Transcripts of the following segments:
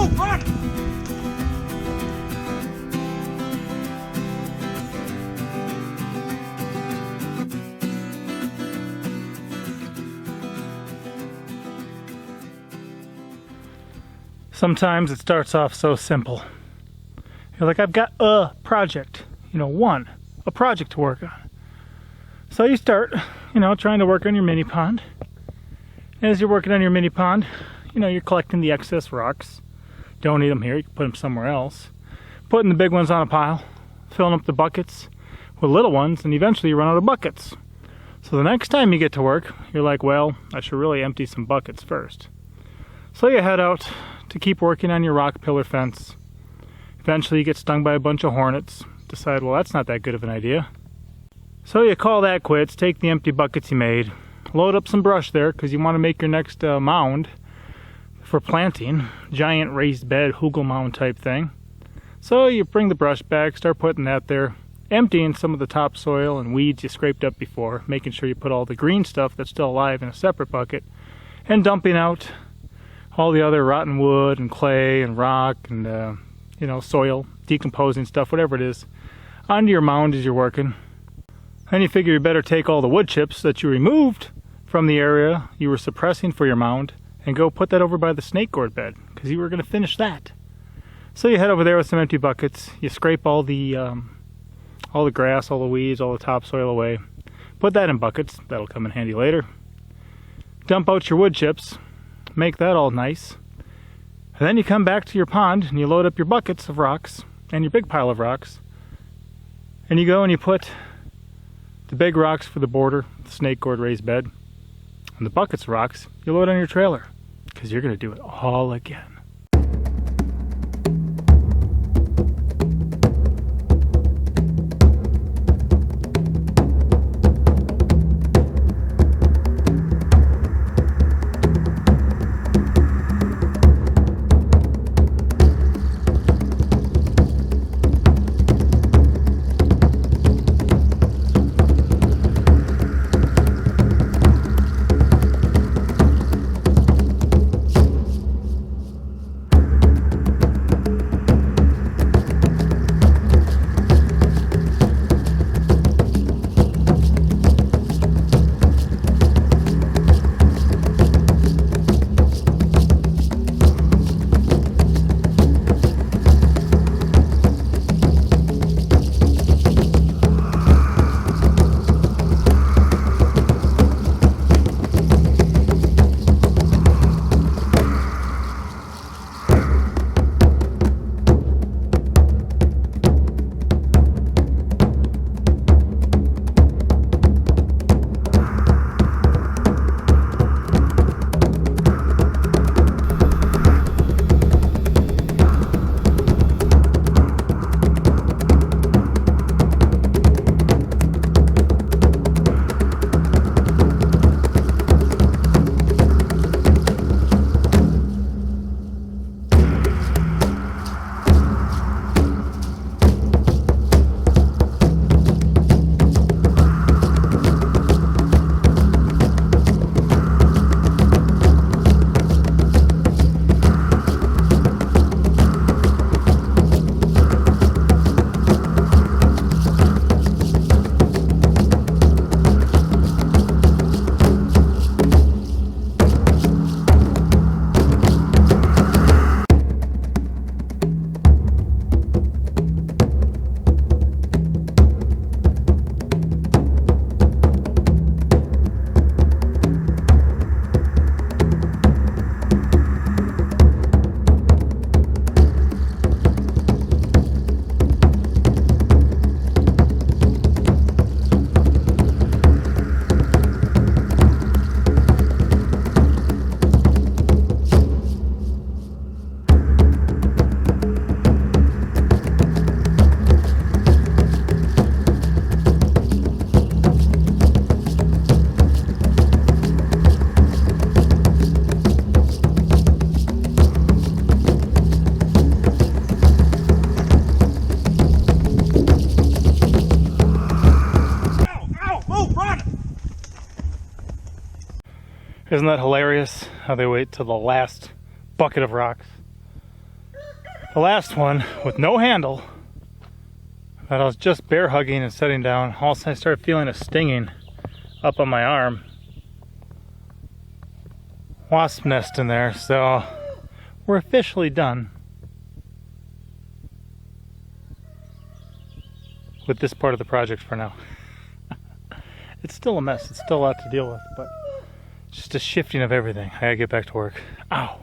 Oh, fuck! Sometimes it starts off so simple. You're like, I've got a project, a project to work on. So you start, trying to work on your mini pond. And as you're working on your mini pond, you're collecting the excess rocks. Don't need them here, you can put them somewhere else. Putting the big ones on a pile, filling up the buckets with little ones, and eventually you run out of buckets. So the next time you get to work, you're like, well, I should really empty some buckets first. So you head out to keep working on your rock pillar fence. Eventually you get stung by a bunch of hornets. Decide, well, that's not that good of an idea. So you call that quits, take the empty buckets you made, load up some brush there because you want to make your next mound for planting. Giant raised bed, hugel mound type thing. So you bring the brush back, start putting that there, emptying some of the topsoil and weeds you scraped up before, making sure you put all the green stuff that's still alive in a separate bucket, and dumping out all the other rotten wood and clay and rock and soil, decomposing stuff, whatever it is, onto your mound as you're working. Then you figure you better take all the wood chips that you removed from the area you were suppressing for your mound and go put that over by the snake gourd bed, because you were going to finish that. So you head over there with some empty buckets, you scrape all the grass, all the weeds, all the topsoil away, put that in buckets, that'll come in handy later. Dump out your wood chips, make that all nice. And then you come back to your pond and you load up your buckets of rocks and your big pile of rocks. And you go and you put the big rocks for the border, the snake gourd raised bed, and the buckets of rocks you load on your trailer, because you're going to do it all again. Isn't that hilarious how they wait till the last bucket of rocks? The last one with no handle that I was just bear hugging and setting down. All of a sudden I started feeling a stinging up on my arm. Wasp nest in there, so we're officially done with this part of the project for now. It's still a mess, it's still a lot to deal with, but just a shifting of everything. I gotta get back to work. Ow.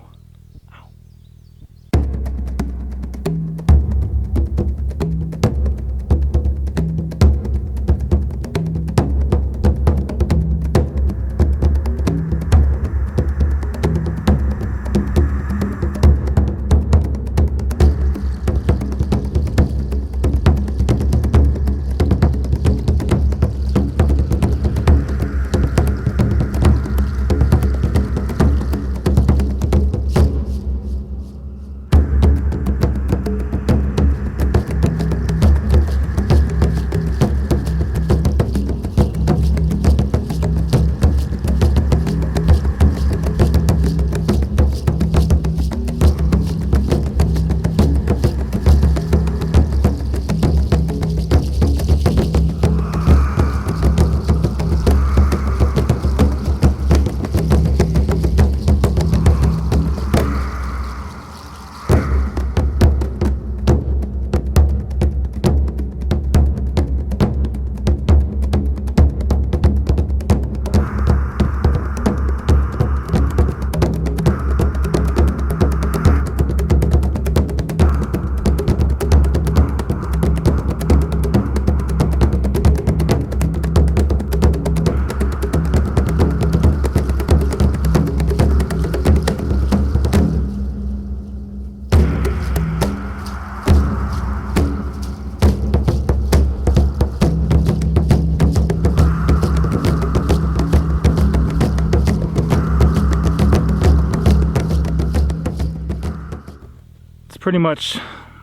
Pretty much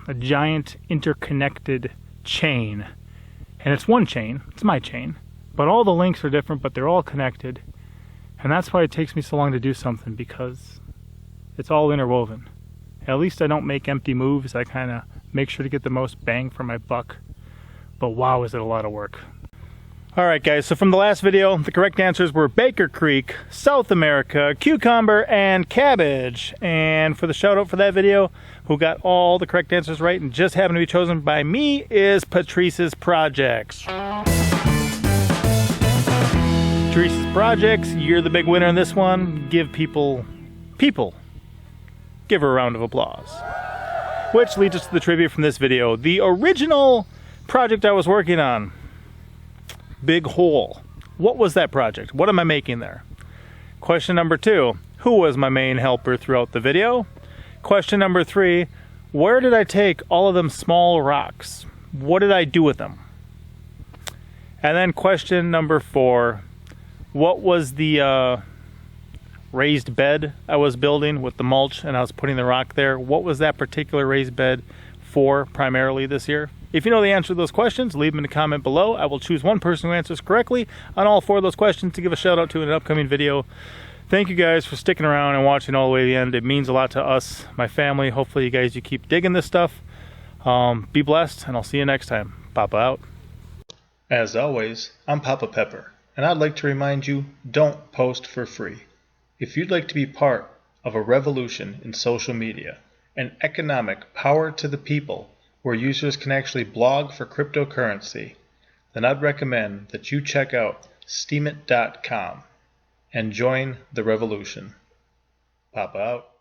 a giant interconnected chain, and it's one chain, it's my chain, but all the links are different, but they're all connected, and that's why it takes me so long to do something, because it's all interwoven. At least I don't make empty moves. I kind of make sure to get the most bang for my buck, but wow, is it a lot of work. Alright guys, so from the last video, the correct answers were Baker Creek, South America, cucumber, and cabbage. And for the shout out for that video, who got all the correct answers right and just happened to be chosen by me, is Patrice's Projects. Patrice's Projects, you're the big winner in this one. Give people, give her a round of applause. Which leads us to the trivia from this video. The original project I was working on, Big Hole. What was that project? What am I making there? Question number 2, who was my main helper throughout the video? Question number 3, where did I take all of them small rocks? What did I do with them? And then question number 4, what was the raised bed I was building with the mulch and I was putting the rock there? What was that particular raised bed for primarily this year? If you know the answer to those questions, leave them in the comment below. I will choose one person who answers correctly on all 4 of those questions to give a shout out to in an upcoming video. Thank you guys for sticking around and watching all the way to the end. It means a lot to us, my family. Hopefully you keep digging this stuff. Be blessed, and I'll see you next time. Papa out. As always, I'm Papa Pepper, and I'd like to remind you, don't post for free. If you'd like to be part of a revolution in social media, an economic power to the people, where users can actually blog for cryptocurrency, then I'd recommend that you check out steemit.com and join the revolution. Papa out.